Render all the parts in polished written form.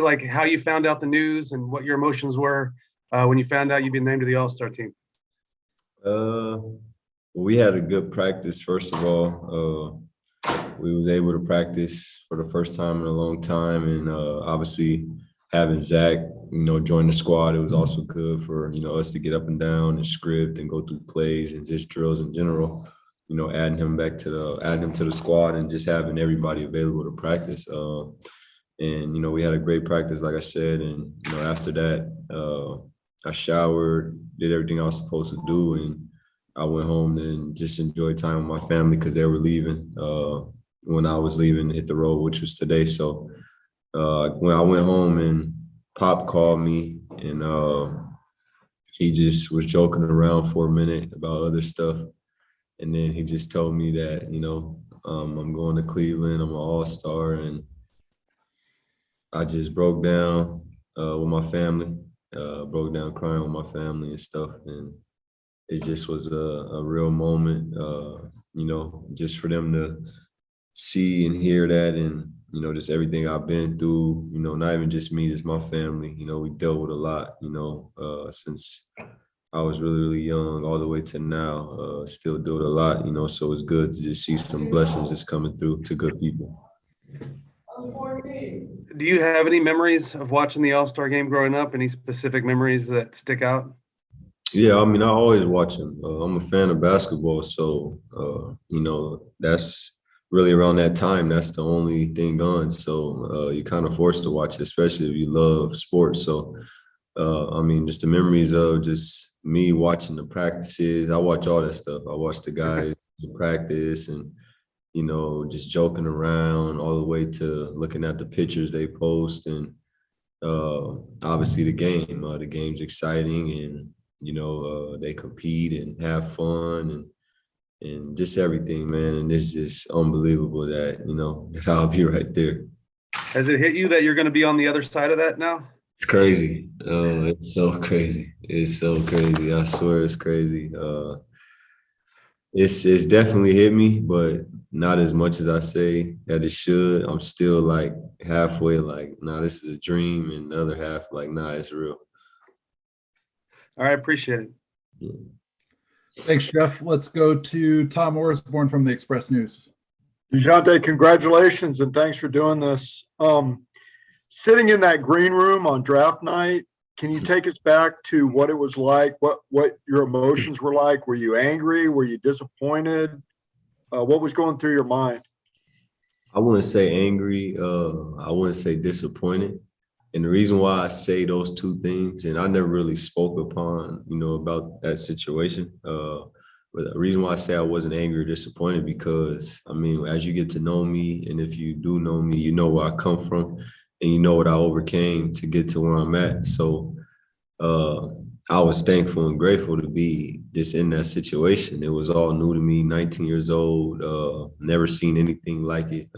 you like how you found out the news and what your emotions were when you found out you'd been named to the All-Star team. Uh, we had a good practice, first of all. We was able to practice for the first time in a long time. And obviously having Zach, join the squad, it was also good for, us to get up and down and script and go through plays and just drills in general. Adding him to the squad and just having everybody available to practice. And we had a great practice, like I said. And, after that, I showered, did everything I was supposed to do. And I went home and just enjoyed time with my family because they were leaving when I was leaving to hit the road, which was today. So when I went home and Pop called me and he just was joking around for a minute about other stuff. And then he just told me that, I'm going to Cleveland, I'm an all-star. And I just broke down with my family, broke down crying with my family and stuff. And it just was a real moment, just for them to see and hear that. And, just everything I've been through, not even just me, just my family, we dealt with a lot, since I was really, really young all the way to now, still do it a lot, so it's good to just see some blessings just coming through to good people. Do you have any memories of watching the All-Star game growing up? Any specific memories that stick out? Yeah, I always watch them. I'm a fan of basketball, so, that's really around that time. That's the only thing on. So you're kind of forced to watch it, especially if you love sports. So, just the memories of just me watching the practices. I watch all that stuff. I watch the guys practice and, just joking around all the way to looking at the pictures they post and obviously the game. The game's exciting and, they compete and have fun and just everything, man. And it's just unbelievable that, that I'll be right there. Has it hit you that you're going to be on the other side of that now? It's crazy. It's so crazy. It's so crazy. I swear it's crazy. It's definitely hit me, but not as much as I say that it should. I'm still like halfway like, nah, this is a dream, and the other half like, nah, it's real. All right, appreciate it. Yeah. Thanks, Jeff. Let's go to Tom Osborne from the Express News. Dejounte, congratulations and thanks for doing this. Sitting in that green room on draft night, can you take us back to what it was like, what your emotions were like? Were you angry? Were you disappointed? What was going through your mind? I wouldn't say angry. I wouldn't say disappointed. And the reason why I say those two things, and I never really spoke upon, about that situation. But the reason why I say I wasn't angry or disappointed because, as you get to know me, and if you do know me, you know where I come from, and you know what I overcame to get to where I'm at. So I was thankful and grateful to be just in that situation. It was all new to me, 19 years old, never seen anything like it.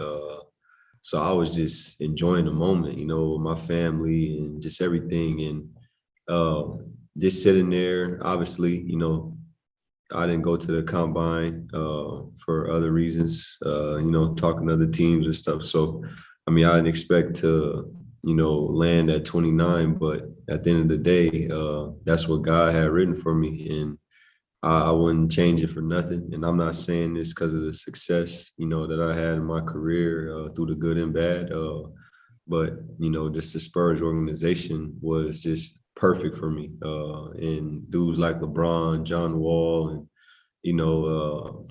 So I was just enjoying the moment, with my family and just everything. And just sitting there, obviously, I didn't go to the combine for other reasons, talking to other teams and stuff. So, I didn't expect to, land at 29, but at the end of the day, that's what God had written for me. And I wouldn't change it for nothing. And I'm not saying this because of the success, that I had in my career through the good and bad. But, just the Spurs organization was just perfect for me. And dudes like LeBron, John Wall, and,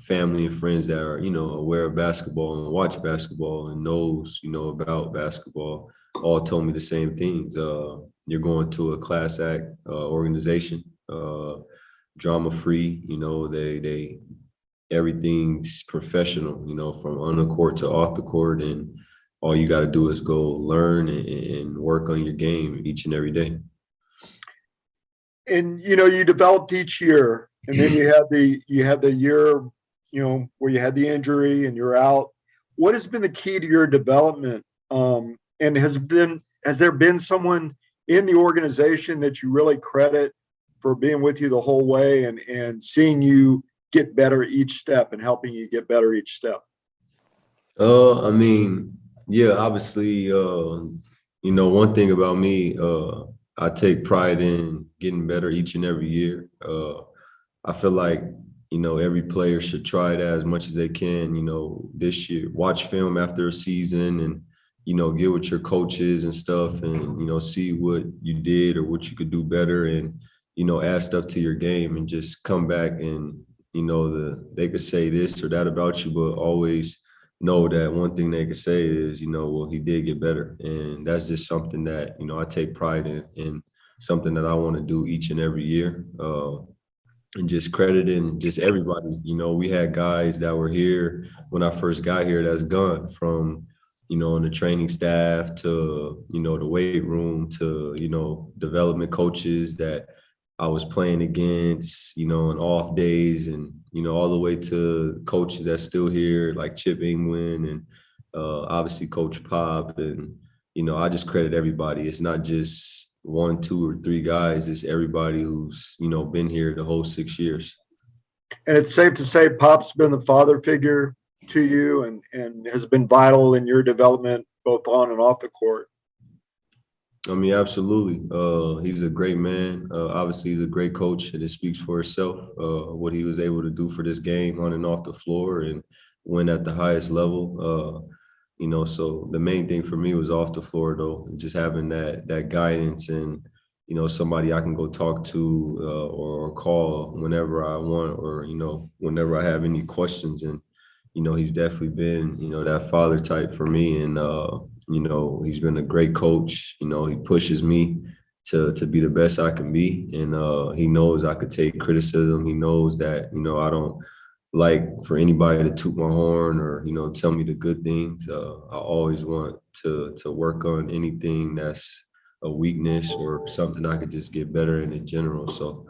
family and friends that are, aware of basketball and watch basketball and knows, about basketball, all told me the same things. You're going to a class act organization, drama free, they everything's professional, from on the court to off the court. And all you got to do is go learn and work on your game each and every day. And, you developed each year and then you had the year, where you had the injury and you're out. What has been the key to your development? And has there been someone in the organization that you really credit for being with you the whole way and seeing you get better each step and helping you get better each step? Yeah, obviously, One thing about me, I take pride in getting better each and every year. I feel like, every player should try that as much as they can, this year. Watch film after a season and, get with your coaches and stuff and, see what you did or what you could do better and, add stuff to your game and just come back and, they could say this or that about you, but always know that one thing they could say is, well, he did get better. And that's just something that, I take pride in something that I want to do each and every year. And just crediting just everybody. We had guys that were here when I first got here that's gone from, in the training staff to, the weight room to, development coaches that I was playing against, on off days and, all the way to coaches that's still here, like Chip England and obviously Coach Pop. And, I just credit everybody. It's not just one, two, or three guys. It's everybody who's, been here the whole 6 years. And it's safe to say Pop's been the father figure to you and has been vital in your development, both on and off the court. I mean, absolutely. He's a great man. Obviously, he's a great coach, and it speaks for itself, what he was able to do for this game on and off the floor and win at the highest level. So the main thing for me was off the floor, though, just having that guidance and, somebody I can go talk to or call whenever I want or, whenever I have any questions. And, he's definitely been, that father type for me. And, he's been a great coach. He pushes me to be the best I can be. And he knows I could take criticism. He knows that, I don't like for anybody to toot my horn or, tell me the good things. I always want to work on anything that's a weakness or something I could just get better in general. So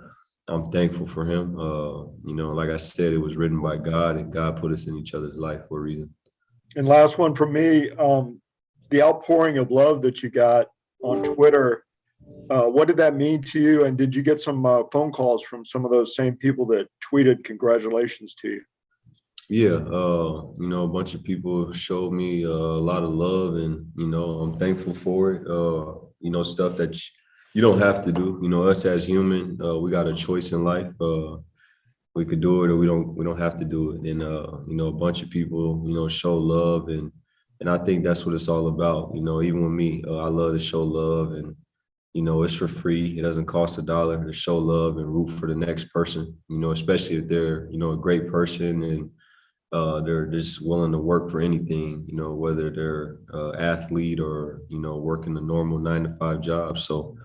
I'm thankful for him. Like I said, it was written by God and God put us in each other's life for a reason. And last one from me, the outpouring of love that you got on Twitter, what did that mean to you? And did you get some phone calls from some of those same people that tweeted congratulations to you? Yeah, a bunch of people showed me a lot of love and, I'm thankful for it. Stuff that you don't have to do. Us as human, we got a choice in life. We could do it or we don't have to do it. And, a bunch of people, show love and I think that's what it's all about. Even with me, I love to show love and, it's for free. It doesn't cost $1 to show love and root for the next person, especially if they're, a great person and they're just willing to work for anything, whether they're athlete or, working a normal 9-to-5 job. So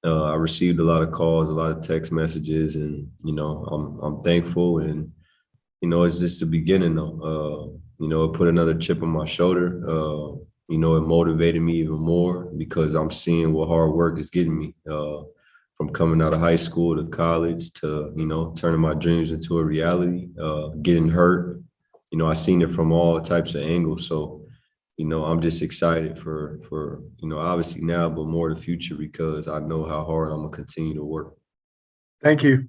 I received a lot of calls, a lot of text messages and, I'm thankful and, it's just the beginning though. It put another chip on my shoulder. It motivated me even more because I'm seeing what hard work is getting me from coming out of high school to college to, turning my dreams into a reality, getting hurt. I seen it from all types of angles. So, I'm just excited for obviously now, but more the future because I know how hard I'm gonna continue to work. Thank you.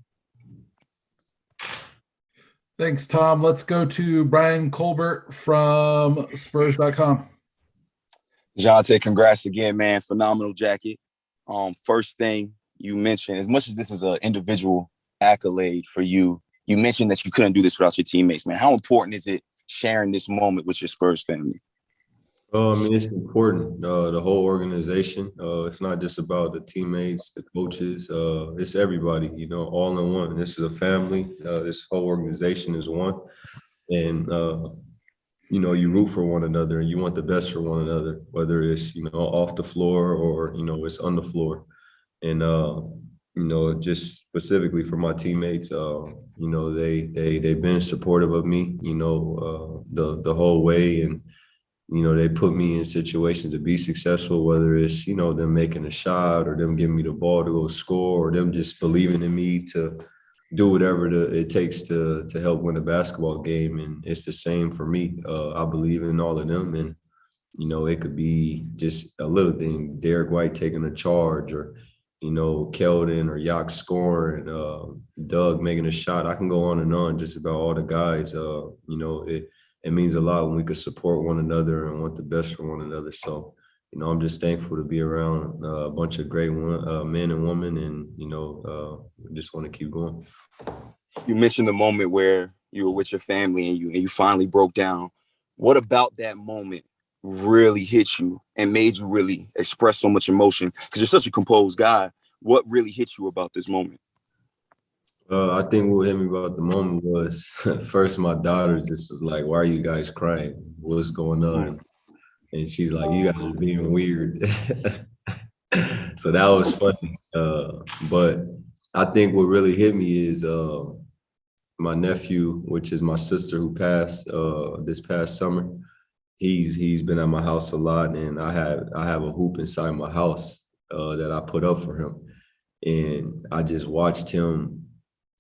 Thanks, Tom. Let's go to Brian Colbert from Spurs.com. Dejounte, congrats again, man. Phenomenal jacket. First thing you mentioned, as much as this is an individual accolade for you, you mentioned that you couldn't do this without your teammates, man. How important is it sharing this moment with your Spurs family? It's important. The whole organization. It's not just about the teammates, the coaches. It's everybody. All in one. This is a family. This whole organization is one, and you root for one another, and you want the best for one another, whether it's off the floor or it's on the floor, and just specifically for my teammates, they've been supportive of me, the whole way, and they put me in situations to be successful, whether it's, them making a shot or them giving me the ball to go score or them just believing in me to do whatever it takes to help win a basketball game. And it's the same for me. I believe in all of them. And, it could be just a little thing, Derek White taking a charge or, Keldon or Yak scoring, Doug making a shot. I can go on and on just about all the guys. It means a lot when we could support one another and want the best for one another. So, I'm just thankful to be around a bunch of great men and women, and just want to keep going. You mentioned the moment where you were with your family and you finally broke down. What about that moment really hit you and made you really express so much emotion? Because you're such a composed guy. What really hit you about this moment? I think what hit me about the moment was first my daughter just was like, "Why are you guys crying? What's going on?" And she's like, "You guys are being weird." So that was funny. But I think what really hit me is my nephew, which is my sister who passed this past summer. He's been at my house a lot, and I have a hoop inside my house that I put up for him, and I just watched him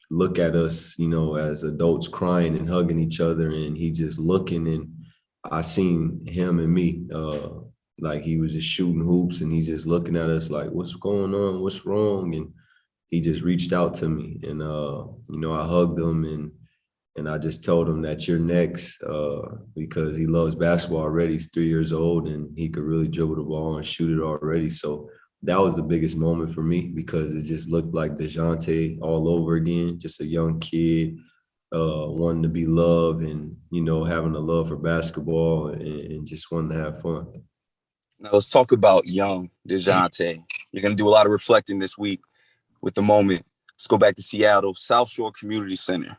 look at us, as adults crying and hugging each other, and he just looking, and I seen him and me, like he was just shooting hoops, and he's just looking at us like, "What's going on? What's wrong?" And he just reached out to me, and I hugged him, and I just told him that you're next, because he loves basketball already. He's 3 years old, and he could really dribble the ball and shoot it already. So that was the biggest moment for me, because it just looked like Dejounte all over again, just a young kid, wanting to be loved, and having a love for basketball, and just wanting to have fun. Now let's talk about young Dejounte. You're going to do a lot of reflecting this week with the moment. Let's go back to Seattle, South Shore Community Center.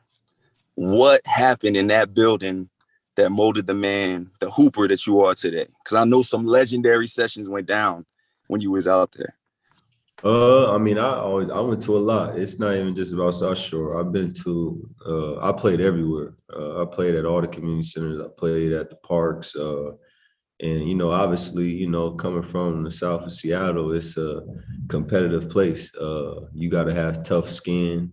What happened in that building that molded the man, the hooper that you are today? Because I know some legendary sessions went down when you was out there. I went to a lot. It's not even just about South Shore. I played everywhere. I played at all the community centers. I played at the parks. And, obviously, coming from the south of Seattle, it's a competitive place. You got to have tough skin.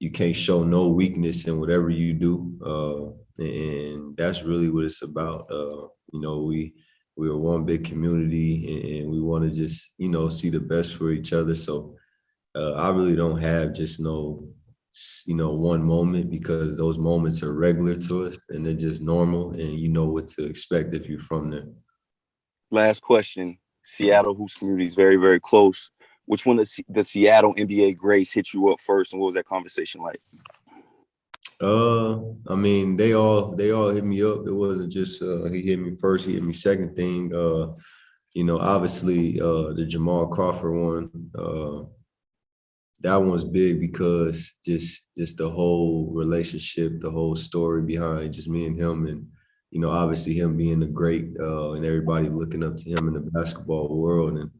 You can't show no weakness in whatever you do. And that's really what it's about. We are one big community, and we want to just, see the best for each other. So I really don't have just one moment, because those moments are regular to us, and they're just normal, and you know what to expect if you're from there. Last question. Seattle Hoops community is very, very close. Which one of the Seattle NBA greats hit you up first, and what was that conversation like? They all hit me up. It wasn't just he hit me first, he hit me second thing. Obviously the Jamal Crawford one. That one's big, because just the whole relationship, the whole story behind just me and him, and obviously him being a great, and everybody looking up to him in the basketball world. And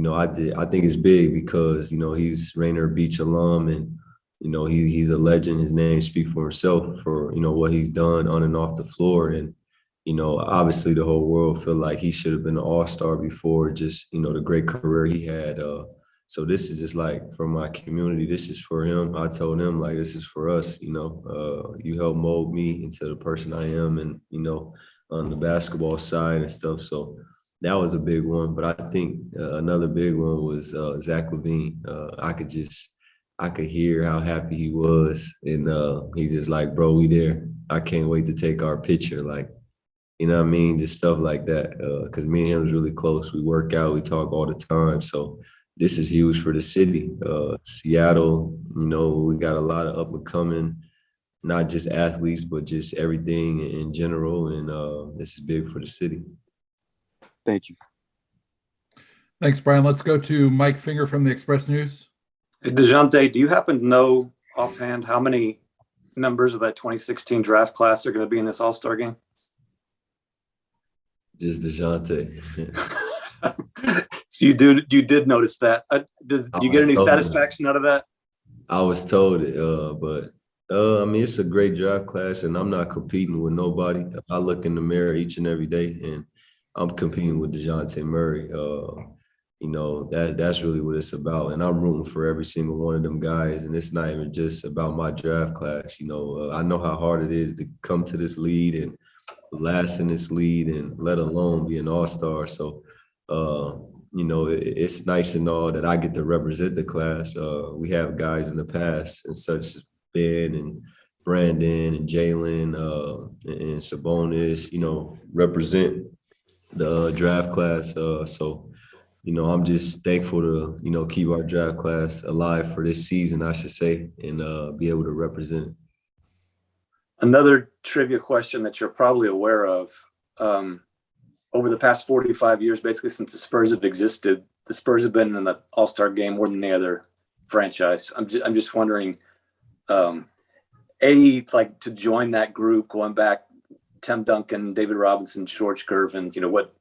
I think it's big because he's Rainier Beach alum, and he's a legend. His name speaks for himself for what he's done on and off the floor. And obviously the whole world feel like he should have been an all-star before, just the great career he had. So this is just like for my community. This is for him. I told him, like, this is for us. You helped mold me into the person I am, and on the basketball side and stuff. So that was a big one. But I think another big one was Zach LaVine. I could hear how happy he was, and he's just like, "Bro, we there. I can't wait to take our picture." Like, you know what I mean? Just stuff like that. Because me and him is really close. We work out. We talk all the time. So this is huge for the city. Seattle, we got a lot of up and coming, not just athletes, but just everything in general. And this is big for the city. Thank you. Thanks, Brian. Let's go to Mike Finger from the Express News. Dejounte, do you happen to know offhand how many members of that 2016 draft class are going to be in this All-Star game? Just Dejounte. So you did notice that. Do you get any satisfaction out of that? I was told it, but it's a great draft class, and I'm not competing with nobody. I look in the mirror each and every day, and I'm competing with Dejounte Murray. That's really what it's about, and I'm rooting for every single one of them guys. And it's not even just about my draft class. I know how hard it is to come to this lead and last in this lead, and let alone be an all-star. So, it's nice and all that I get to represent the class. We have guys in the past, and such as Ben and Brandon and Jalen and Sabonis, represent the draft class. So, I'm just thankful to, keep our draft class alive for this season, I should say, and be able to represent it. Another trivia question that you're probably aware of. Over the past 45 years, basically since the Spurs have existed, the Spurs have been in the All-Star game more than any other franchise. I'm just wondering, like to join that group, going back Tim Duncan, David Robinson, George Gervin,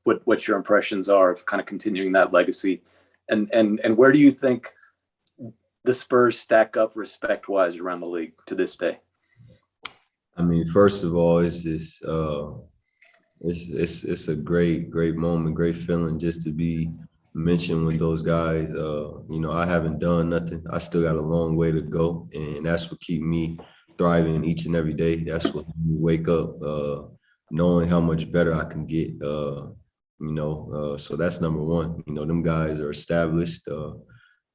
what your impressions are of kind of continuing that legacy, and where do you think the Spurs stack up respect-wise around the league to this day? I mean, first of all, it's just it's a great moment, great feeling just to be mentioned with those guys. I haven't done nothing. I still got a long way to go, and that's what keep me thriving each and every day. That's what makes me wake up, knowing how much better I can get. So that's number one. Them guys are established. Hall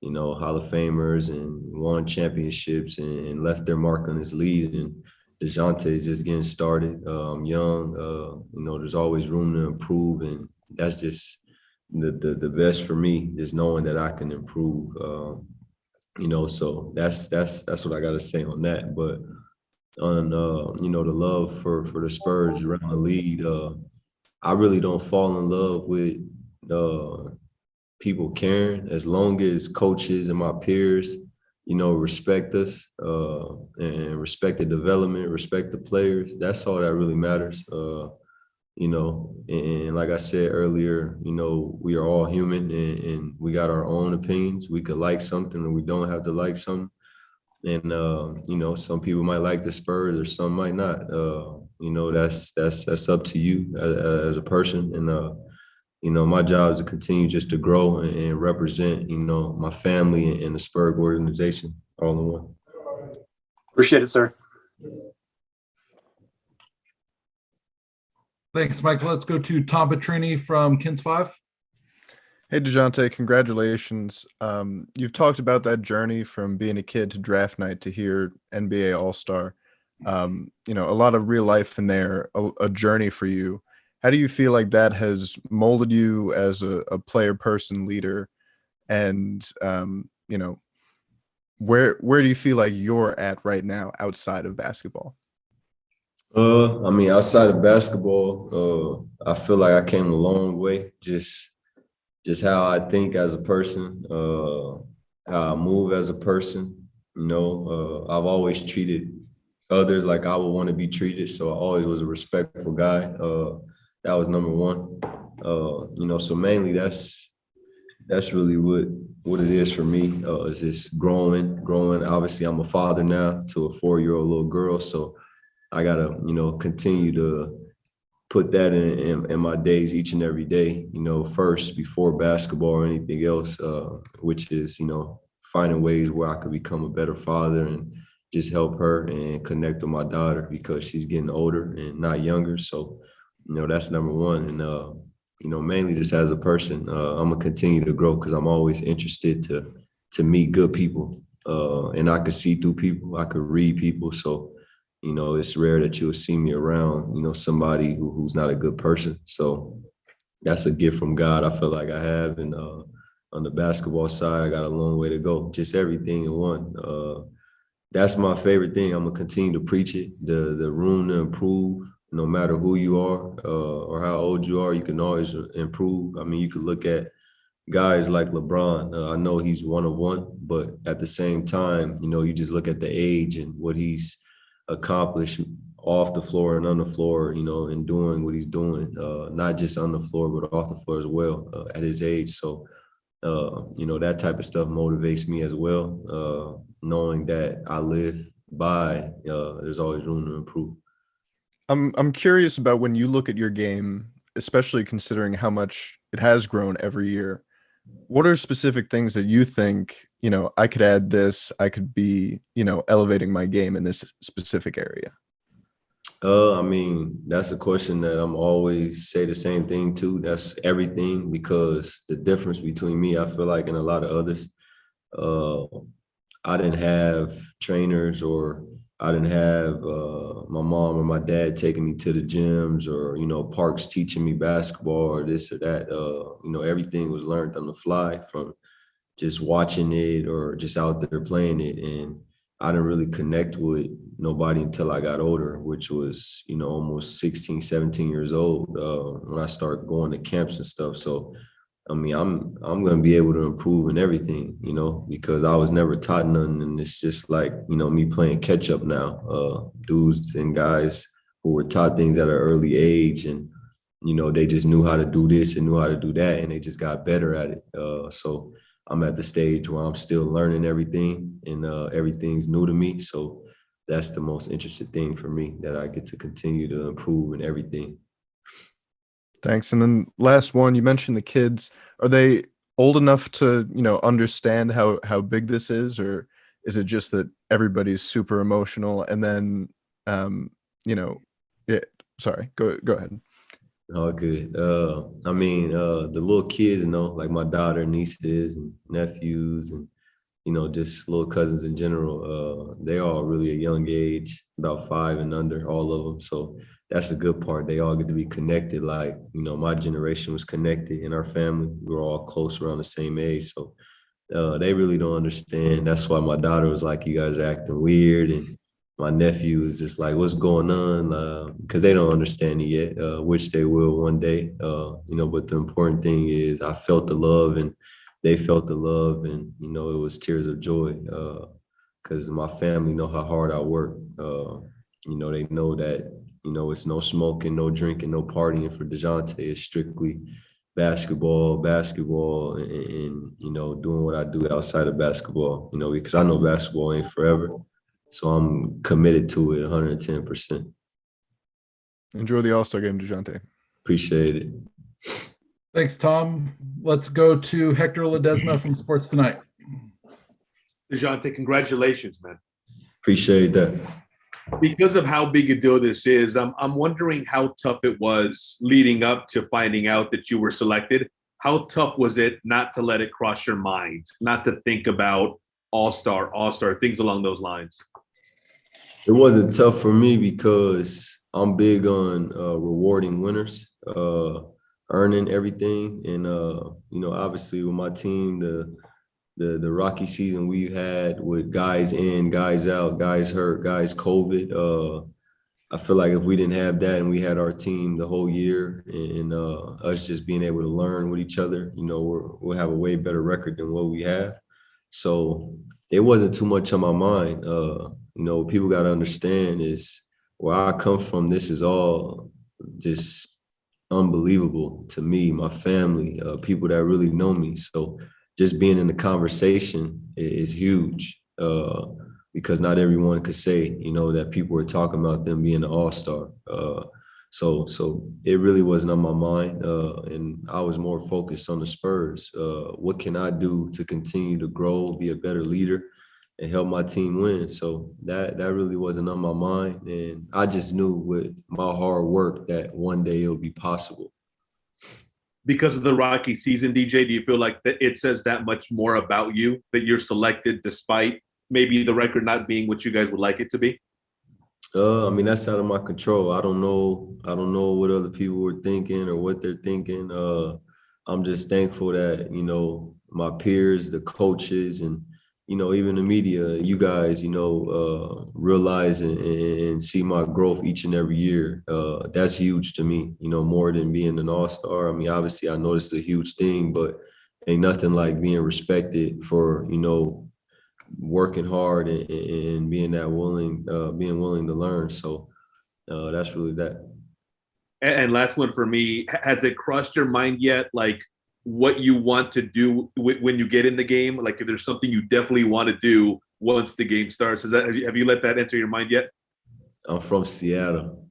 of Famers and won championships and left their mark on this league. And Dejounte is just getting started, young. There's always room to improve, and that's just the best for me, is knowing that I can improve. So that's what I got to say on that. But on the love for the Spurs around the league, I really don't fall in love with people caring, as long as coaches and my peers respect us and respect the development, respect the players. That's all that really matters. And like I said earlier, we are all human and we got our own opinions. We could like something or we don't have to like something. And, some people might like the Spurs or some might not. That's up to you as a person. And, my job is to continue just to grow and represent, my family and the Spurs organization all in one. Appreciate it, sir. Thanks, Mike. Let's go to Tom Petrini from Kins 5. Hey, Dejounte, congratulations. You've talked about that journey from being a kid to draft night to here NBA All-Star. A lot of real life in there, a journey for you. How do you feel like that has molded you as a player, person, leader? And, where do you feel like you're at right now outside of basketball? Outside of basketball, I feel like I came a long way. Just how I think as a person, how I move as a person. I've always treated others like I would want to be treated. So I always was a respectful guy. That was number one. So mainly that's really what it is for me. It's just growing. Obviously, I'm a father now to a 4-year-old little girl. So I gotta, continue to put that in my days each and every day, first before basketball or anything else, which is, finding ways where I could become a better father and just help her and connect with my daughter because she's getting older and not younger. So, that's number one. And, mainly just as a person, I'm gonna continue to grow because I'm always interested to meet good people. And I could see through people, I could read people. So, it's rare that you'll see me around, somebody who's not a good person. So that's a gift from God, I feel like I have. And on the basketball side, I got a long way to go. Just everything in one. That's my favorite thing. I'm going to continue to preach it. The room to improve, no matter who you are or how old you are, you can always improve. I mean, you could look at guys like LeBron. I know he's one of one, but at the same time, you just look at the age and what he's accomplished off the floor and on the floor, and doing what he's doing, not just on the floor, but off the floor as well at his age. So, that type of stuff motivates me as well, knowing that I live by, there's always room to improve. I'm curious about when you look at your game, especially considering how much it has grown every year. What are specific things that you think, I could add this, I could be, elevating my game in this specific area? That's a question that I'm always say the same thing too. That's everything, because the difference between me, I feel like, and a lot of others, I didn't have trainers or I didn't have my mom or my dad taking me to the gyms or, parks teaching me basketball or this or that. Everything was learned on the fly from just watching it or just out there playing it. And I didn't really connect with nobody until I got older, which was, almost 16, 17 years old when I started going to camps and stuff. So, I mean, I'm going to be able to improve in everything, because I was never taught nothing. And it's just like, me playing catch up now. Dudes and guys who were taught things at an early age and, they just knew how to do this and knew how to do that. And they just got better at it. So I'm at the stage where I'm still learning everything and everything's new to me. So that's the most interesting thing for me, that I get to continue to improve in everything. Thanks. And then last one, you mentioned the kids. Are they old enough to, understand how big this is, or is it just that everybody's super emotional and then, sorry, go ahead. Oh, good. The little kids, like my daughter, nieces, and nephews, and just little cousins in general. They all really a young age, about 5 and under, all of them. So that's a good part. They all get to be connected. Like, my generation was connected in our family. We were all close around the same age. So they really don't understand. That's why my daughter was like, "You guys are acting weird," and my nephew was just like, "What's going on?" Because they don't understand it yet, which they will one day. But the important thing is I felt the love and they felt the love, and it was tears of joy because my family know how hard I work. They know that it's no smoking, no drinking, no partying for Dejounte. It's strictly basketball, and doing what I do outside of basketball. Because I know basketball ain't forever, so I'm committed to it 110%. Enjoy the All-Star game, Dejounte. Appreciate it. Thanks, Tom. Let's go to Hector Ledesma from Sports Tonight. Dejounte, congratulations, man. Appreciate that. Because of how big a deal this is, I'm wondering how tough it was leading up to finding out that you were selected. How tough was it not to let it cross your mind, not to think about all-star, things along those lines? It wasn't tough for me because I'm big on rewarding winners, earning everything. And, obviously with my team, the rocky season we had with guys in, guys out, guys hurt, guys COVID. I feel like if we didn't have that and we had our team the whole year and us just being able to learn with each other, we'll have a way better record than what we have. So it wasn't too much on my mind. What people got to understand is where I come from, this is all just unbelievable to me, my family, people that really know me. So just being in the conversation is huge because not everyone could say, that people were talking about them being an all-star. So it really wasn't on my mind. And I was more focused on the Spurs. What can I do to continue to grow, be a better leader, and help my team win? So that really wasn't on my mind. And I just knew with my hard work that one day it'll be possible. Because of the rocky season, DJ, do you feel like that it says that much more about you, that you're selected despite maybe the record not being what you guys would like it to be? That's out of my control. I don't know what other people were thinking or what they're thinking. I'm just thankful that, my peers, the coaches, and, even the media, you guys, realize and see my growth each and every year. That's huge to me, more than being an all-star. Obviously I know it's a huge thing, but ain't nothing like being respected for, working hard and being willing to learn. So that's really that. And last one for me, has it crossed your mind yet, like what you want to do when you get in the game? Like if there's something you definitely want to do once the game starts, have you let that enter your mind yet? I'm from Seattle,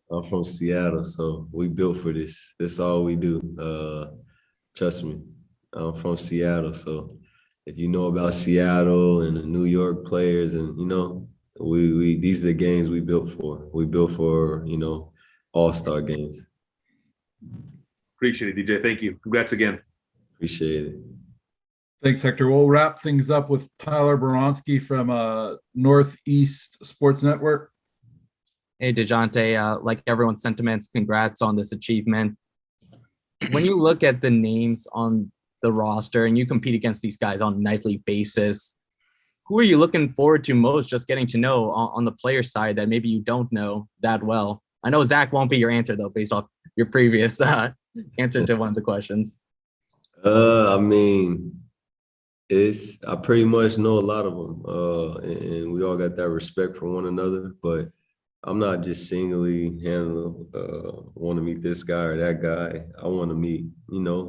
so we built for this. That's all we do. Trust me, I'm from Seattle, so if you know about Seattle and the New York players, and we these are the games we built for. We built for all-star games. Appreciate it, DJ. Thank you. Congrats again. Appreciate it. Thanks, Hector. We'll wrap things up with Tyler Boronsky from Northeast Sports Network. Hey, Dejounte, like everyone's sentiments, congrats on this achievement. When you look at the names on the roster and you compete against these guys on a nightly basis, who are you looking forward to most just getting to know on the player side that maybe you don't know that well? I know Zach won't be your answer, though, based off your previous answer to one of the questions. I mean, I pretty much know a lot of them, and we all got that respect for one another. But I'm not just singly want to meet this guy or that guy. I want to meet,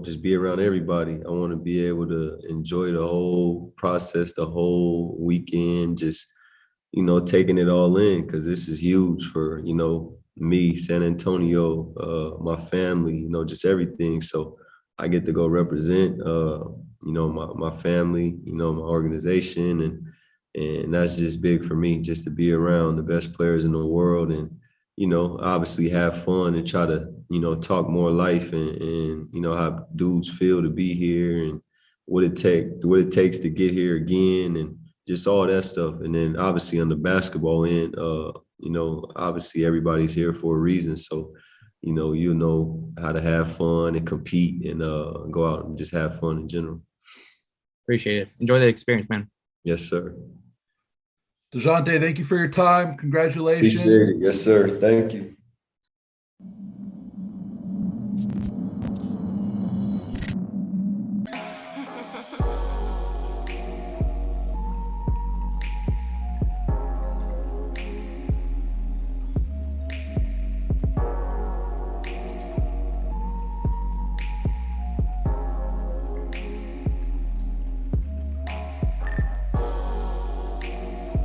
just be around everybody. I want to be able to enjoy the whole process, the whole weekend, just, taking it all in, because this is huge for, me, San Antonio, my family, just everything. So I get to go represent, my family, my organization, and that's just big for me, just to be around the best players in the world and, obviously have fun and try to, talk more life and how dudes feel to be here and what it takes to get here again and just all that stuff. And then obviously on the basketball end, obviously everybody's here for a reason. So, you know how to have fun and compete and go out and just have fun in general. Appreciate it. Enjoy the experience, man. Yes, sir. Dejounte, thank you for your time. Congratulations. Appreciate it. Yes, sir. Thank you.